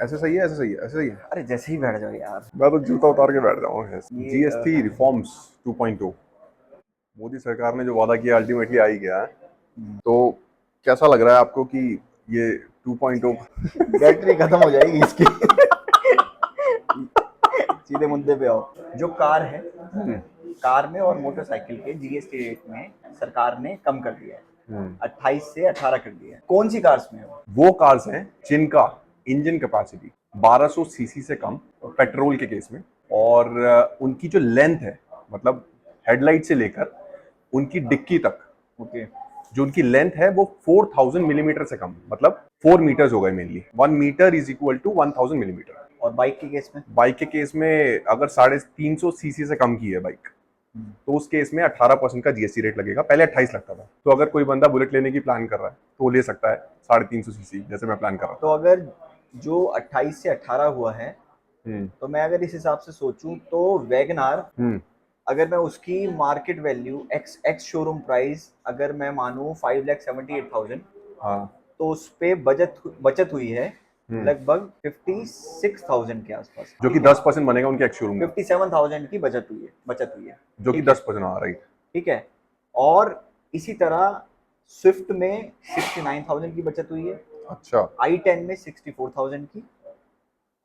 ऐसे सही है, ऐसे सही है, ऐसे सही है। अरे जैसे ही बैठ जाओ यार। मैं तो जूता उतार के बैठ जाऊंगा। ये जीएसटी रिफॉर्म्स 2.0, मोदी सरकार ने जो वादा किया अल्टीमेटली आ ही गया है। तो कैसा लग रहा है आपको कि ये 2.0? बैटरी खत्म हो जाएगी इसकी। सीधे मुद्दे पे आओ। जो कार है, कार में और मोटरसाइकिल के जीएसटी रेट में सरकार ने कम कर दिया है, 28 से 18 कर दिया है। कौन सी कार्स में है वो कार्स हैं जिनका इंजन कैपेसिटी 1200 सीसी से कम पेट्रोल के केस में, और उनकी जो लेंथ है, मतलब हेडलाइट से लेकर उनकी डिक्की तक, ओके। जो उनकी लेंथ है वो 4000 मिलीमीटर से कम, मतलब 4 मीटर्स हो गए mainly. 1 metre is equal to 1000 millimetre. और बाइक के केस में? बाइक के केस में अगर 350 सीसी से कम की है बाइक, तो उस केस में 18% का जीएसटी रेट लगेगा। पहले 28 लगता था। तो अगर कोई बंदा बुलेट लेने की प्लान कर रहा है तो वो ले सकता है 350 सीसी, जैसे मैं प्लान कर रहा तो अगर जो 28 से 18 हुआ है, हूँ। तो मैं अगर इस हिसाब से सोचूं तो वैगनार, हम्म। अगर मैं उसकी market value x ex showroom price अगर मैं मानूं 5,78,000, हाँ। तो उस पे बचत हुई है हम्म। लगभग 56,000 के आसपास। जो कि ठीक है, 10% बनेगा उनके एक्स शोरूम का। 57,000 की बचत हुई है। जो कि ठीक है, 10%, हाँ राइट। ठीक है। और इसी तरह स्विफ्ट में 69,000 की बचत हुई है, अच्छा। i10 में 64,000 की,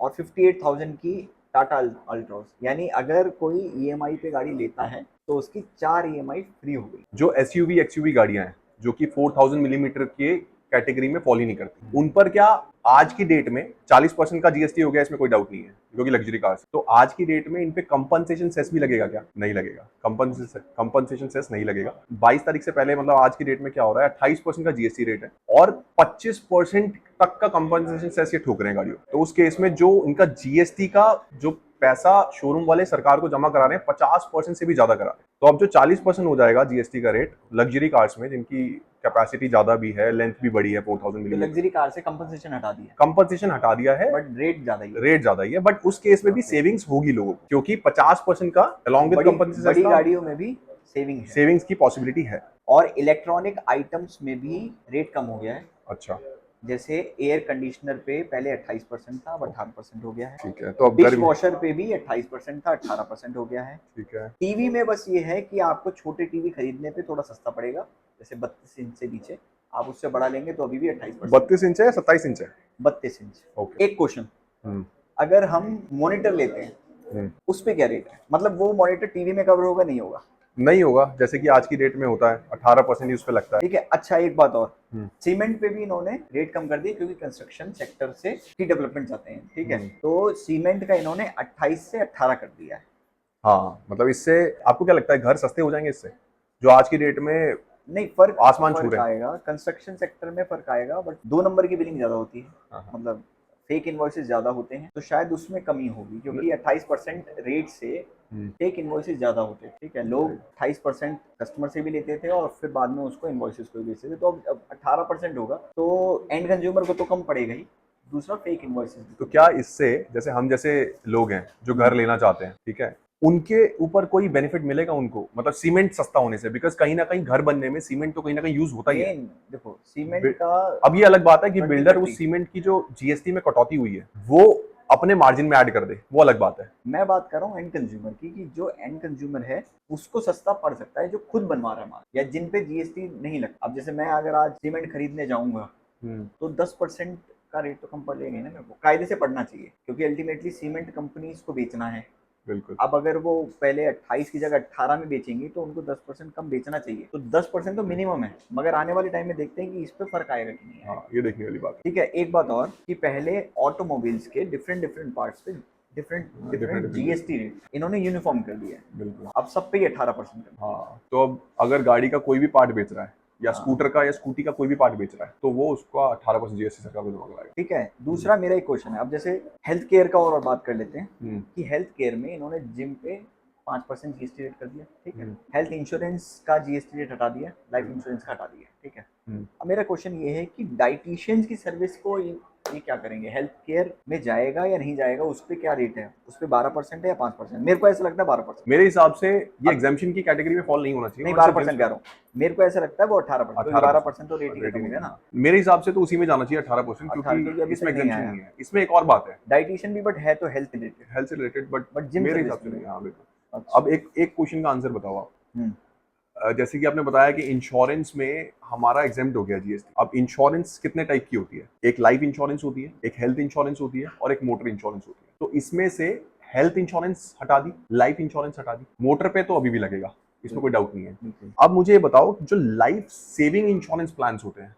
और 58,000 की टाटा अल्ट्रॉस। यानी अगर कोई ईएमआई पे गाड़ी लेता है तो उसकी 4 ईएमआई फ्री हो गई। जो एसयूवी एक्सयूवी गाड़ियां हैं जो कि 4000 मिलीमीटर के कैटेगरी में फॉल ही नहीं करती, उन पर क्या आज की डेट में 40% का जीएसटी हो गया, इसमें कोई डाउट नहीं है, जो कि लग्जरी कार्स। तो आज की डेट में इन पे कंपनसेशन सेस भी लगेगा क्या? नहीं लगेगा। कंपनसेशन सेस नहीं लगेगा। 22 तारीख से पहले, मतलब आज की डेट में क्या हो रहा है, 28% का जीएसटी रेट है और 25% तक का कंपनसेशन सेस ये ठोक रहे हैं गाड़ियों। तो उस केस में जो इनका जीएसटी का जो पैसा शोरूम वाले सरकार को जमा करा रहे हैं, 50% से भी ज्यादा करा रहे हैं। तो अब जो 40% हो जाएगा जीएसटी का रेट लग्जरी कार्स में, जिनकी कैपेसिटी ज्यादा भी है, लेंथ भी बड़ी है 4000 तो मिलीमीटर, लग्जरी कार से कंपनसेशन हटा दिया, कंपनसेशन हटा दिया है, बट रेट ज्यादा ही है। रेट ज्यादा ही है। बट उस केस में भी Okay. सेविंग्स होगी लोगों को, क्योंकि 50% का तो अलॉन्ग विद बड़ी कंपनसेशन बड़ी का गाड़ियों में भी सेविंग है। सेविंग्स की पॉसिबिलिटी है। और इलेक्ट्रॉनिक आइटम्स में भी रेट कम हो गया है। अच्छा। जैसे एयर कंडीशनर पे पहले 28% था, अब 18% हो गया है। ठीक है, तो अब डिश गर्मी। वॉशर पे भी 28% था, 18% हो गया है। ठीक है। टीवी में बस ये है कि आपको छोटे टीवी खरीदने पे थोड़ा सस्ता पड़ेगा, जैसे 32 इंच से नीचे। आप उससे बड़ा लेंगे तो अभी भी 28%। 32 इंच है या 27 इंच है? 32 इंच। ओके। एक क्वेश्चन, हम्म। अगर हम मॉनिटर लेते हैं हम्म। उस पे क्या रेट है? मतलब वो मॉनिटर टीवी में कवर होगा, नहीं होगा? नहीं होगा, जैसे कि आज की डेट में होता है, 18% ही उस पर लगता है। ठीक है। अच्छा, एक बात और, हम्म। सीमेंट पे भी इन्होंने रेट कम कर दिए क्योंकि कंस्ट्रक्शन सेक्टर से ही डेवलपमेंट चाहते हैं। ठीक है, तो सीमेंट का इन्होंने 28 से 18 कर दिया है। हाँ, मतलब इससे आपको क्या लगता है, घर सस्ते हो जाएंगे इससे, जो आज की डेट में नहीं, फर्क आसमान छू फर्क रहे हैं? आएगा, कंस्ट्रक्शन सेक्टर में फर्क आएगा, बट 2 नंबर की बिलिंग ज्यादा होती है। हाँ, हाँ। मतलब फेक इन्वॉइसेस ज्यादा होते हैं, तो शायद उसमें कमी होगी, क्योंकि 28% रेट से हम्म। फेक इन्वॉइसेस ज्यादा होते हैं। ठीक है, लोग 28% कस्टमर से भी लेते थे और फिर बाद में उसको इन्वॉइसेस को भी बेचते थे। तो अब 18% होगा तो एंड कंज्यूमर को तो कम पड़ेगा ही, दूसरा फेक इन्वॉइसेस भी तो कम क्या पड़ेगा। इससे, जैसे हम जैसे लोग हैं जो घर लेना चाहते हैं, ठीक है, उनके ऊपर कोई बेनिफिट मिलेगा उनको, मतलब सीमेंट सस्ता होने से? बिकॉज कहीं ना कहीं घर बनने में सीमेंट तो कहीं ना कहीं यूज होता ही है। मेन देखो, सीमेंट का अब ये अलग बात है कि गट्टी बिल्डर गट्टी। उस सीमेंट की जो जीएसटी में कटौती हुई है वो अपने मार्जिन में ऐड कर दे, वो अलग बात है। मैं बात कर रहा हूँ एंड कंज्यूमर की, कि जो एंड कंज्यूमर है उसको सस्ता पड़ सकता है, जो खुद बनवा रहा है माल, या जिन पे जीएसटी नहीं लगता। अब जैसे मैं अगर आज सीमेंट खरीदने जाऊंगा तो 10% का रेट तो कम पड़ जाएगा ना मेरे को। कायदे से पड़ना चाहिए, क्योंकि अल्टीमेटली सीमेंट कंपनीज को बेचना है। बिल्कुल। अब अगर वो पहले 28 की जगह 18 में बेचेंगी तो उनको 10% कम बेचना चाहिए। तो 10% तो मिनिमम है, मगर आने वाले टाइम में देखते हैं कि इस पे फर्क आएगा कि नहीं हाँ, आएगा। ये देखने वाली बात है। ठीक है, एक बात और, कि पहले ऑटोमोबाइल्स के डिफरेंट डिफरेंट पार्ट्स पे different different different different. GST rate इन्होंने यूनिफॉर्म कर दिया है। बिल्कुल। अब सब पे ही 18% कर दिया हाँ, तो अब अगर गाड़ी का कोई भी पार्ट बेच रहा है, या है। हाँ, स्कूटर का या स्कूटी का कोई भी पार्ट बेच रहा है, तो वो उसका 18% जीएसटी सरकार को जमा कराएगा। ठीक है। दूसरा मेरा एक क्वेश्चन है, अब जैसे हेल्थ केयर का और बात कर लेते हैं, हम्म। कि हेल्थ केयर में इन्होंने जिम पे 5% जीएसटी रेट कर दिया। ठीक है, हम्म। हेल्थ इंश्योरेंस का जीएसटी रेट हटा दिया, लाइफ हम्म। इंश्योरेंस का हटा दिया। ठीक है, हम्म। अब मेरा क्वेश्चन ये है कि डाइटिशियंस की सर्विस को ये क्या करेंगे, हेल्थ केयर में जाएगा या नहीं जाएगा, उस पर क्या रेट है, उस पर 12% है या 5%? मेरे को ऐसा लगता है 12%। मेरे हिसाब से ये एग्जाम्पशन की कैटेगरी में फॉल नहीं होना चाहिए। नहीं 12% कह रहा हूँ, मेरे को ऐसा लगता है वो 18%, क्योंकि 12% तो रेट ही खत्म हो गया ना। मेरे हिसाब से तो उसी में जाना चाहिए 18%, 18 क्योंकि क्योंकि अभी इसमें तक नहीं एग्जाम्पशन आया। नहीं है। इसमें एक और बात है, डाइटिशियन भी बट है तो हेल्थ रिलेटेड, हेल्थ से रिलेटेड, बट जिम मेरे सर्विस हिसाब से नहीं नहीं। है। हाँ बिल्कुल। अच्छा। अब एक क्वेश्चन का आंसर बताओ आप। हम्म, जैसे कि आपने बताया कि इंश्योरेंस में हमारा एग्जेम्प्ट हो गया जीएसटी। अब इंश्योरेंस कितने टाइप की होती है? एक लाइफ इंश्योरेंस होती है, एक हेल्थ इंश्योरेंस होती है और एक मोटर इंश्योरेंस होती है। तो इसमें से हेल्थ इंश्योरेंस हटा दी, लाइफ इंश्योरेंस हटा दी, मोटर पे तो अभी भी लगेगा, इसमें कोई डाउट नहीं है। बिल्कुल। अब मुझे ये बताओ, जो लाइफ सेविंग इंश्योरेंस प्लान होते हैं,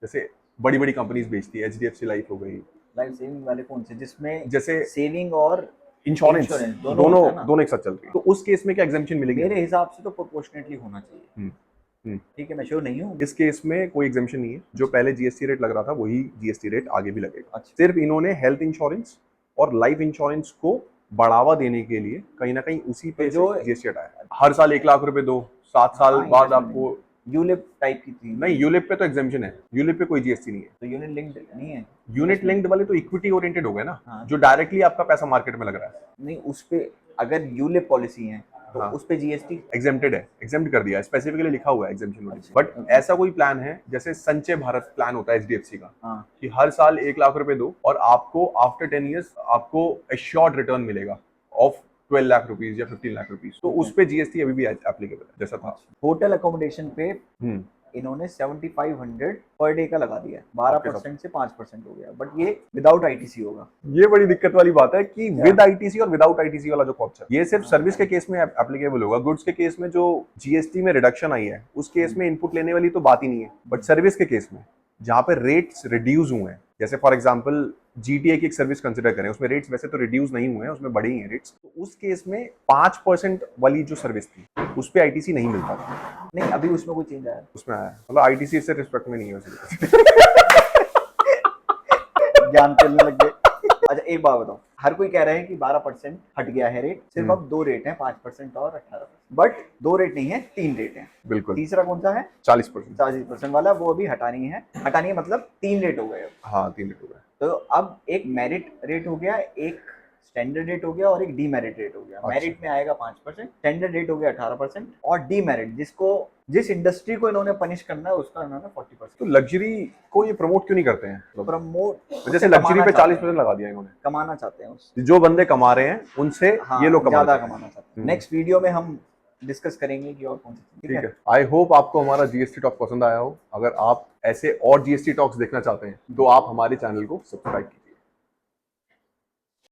जैसे बड़ी बड़ी कंपनीज बेचती है, एचडीएफसी लाइफ हो गई, लाइफ सेविंग वाले कौन से, जिसमें जैसे सेविंग और इंश्योरेंस दोनों दोनों होता है ना? दोनों एक साथ चल रही है, तो उस केस में क्या एग्जाम्पशन मिलेगी? मेरे हिसाब से तो प्रोपोर्शनेटली होना चाहिए। हम्म। ठीक है, मैं श्योर नहीं हूँ। इस केस में कोई एग्जाम्पशन नहीं है। जो पहले जीएसटी रेट लग रहा था वही जीएसटी रेट आगे भी लगेगा। अच्छा। सिर्फ इन्होंने हेल्थ इंश्योरेंस और लाइफ इंश्योरेंस को बढ़ावा देने के लिए कहीं ना कहीं उसी पे तो जो जीएसटी हटाया है। हर साल 1 लाख रुपए दो, 7 साल हाँ, बाद investment आपको। यूलिप टाइप की थी। नहीं, यूलिप पे तो एग्जाम्पशन है, यूलिप पे कोई जीएसटी नहीं है। तो यूनिट लिंक्ड नहीं है। यूनिट लिंक्ड वाले तो इक्विटी ओरिएंटेड हो गए ना, हाँ। जो डायरेक्टली आपका पैसा मार्केट में लग रहा है। नहीं, उस पे अगर यूलिप पॉलिसी है तो हाँ। उस पे जीएसटी एग्जेम्प्टेड है, एग्जेम्प्ट कर दिया है, स्पेसिफिकली लिखा हुआ है एग्जेम्पशन नोटिस। अच्छा, बट okay। ऐसा कोई प्लान है जैसे संचय भारत प्लान होता है एचडीएफसी का, हाँ। कि हर साल 1 लाख रुपए दो और आपको आफ्टर 10 ईयर्स आपको एश्योर्ड रिटर्न मिलेगा ऑफ 12 लाख रुपीज या 15 लाख रुपीज। तो ठीक उस है। पे जीएसटी अभी भी एप्लीकेबल है जैसा था। होटल अकोमोडेशन पे हम्म। इन्होंने 7500 पर डे का लगा दिया, आपके साथ 12% से 5% हो गया, बट ये विदाउट आईटीसी होगा। ये बड़ी दिक्कत वाली बात है कि क्या? विद आईटीसी और विदाउट आईटीसी वाला जो कॉन्सेप्ट, ये सिर्फ सर्विस के केस में एप्लीकेबल होगा। गुड्स के केस में जो जीएसटी में रिडक्शन आई है उस केस में इनपुट लेने वाली तो बात ही नहीं है। बट सर्विस के केस में जहां पे रेट्स रिड्यूस हुए हैं, जैसे फॉर एग्जांपल जीटीए की एक सर्विस कंसिडर करें, उसमें रेट्स वैसे तो रिड्यूस नहीं हुए हैं, उसमें बढ़े ही हैं रेट्स, तो उस केस में 5% वाली जो सर्विस थी उस पे आईटीसी नहीं मिलता था। नहीं, अभी उसमें कोई चेंज आया? उसमें आया, मतलब आईटीसी से रिस्पेक्ट में नहीं है वैसे। ज्ञान फैलने लग गए। अच्छा, एक बात बताओ, हर कोई कह रहे हैं कि 12% हट गया है रेट, सिर्फ अब 2 रेट हैं, 5% और 18%। बट 2 रेट नहीं है, 3 रेट हैं। बिल्कुल। तीसरा कौन सा है? 40%। 40% वाला, वो अभी हटानी है। हटानी है मतलब 3 रेट हो गए अब। हाँ, 3 रेट हो गए। तो अब एक मेरिट रेट हो गया, एक स्टैंडर्ड रेट हो गया और एक डीमेरिट रेट हो गया। अच्छा। मेरिट में आएगा 5%, स्टैंडर्ड रेट हो गया 18% और डीमेरिट जिसको जिस इंडस्ट्री को इन्होंने पनिश करना है उसका इन्होंने 40%। तो लग्जरी को ये प्रमोट क्यों नहीं करते हैं? मतलब प्रमोट जैसे लग्जरी पे 40% लगा दिया इन्होंने, कमाना चाहते हैं उससे। जो बंदे कमा रहे हैं उनसे हाँ, ये लोग ज्यादा कमाना कमाना चाहते हैं। हम्म। नेक्स्ट वीडियो में हम डिस्कस करेंगे कि और कौन सी। ठीक है। आई होप आपको हमारा जीएसटी टॉक पसंद आया हो। अगर आप ऐसे और जीएसटी टॉक्स देखना चाहते हैं तो आप हमारे चैनल को सब्सक्राइब कीजिए।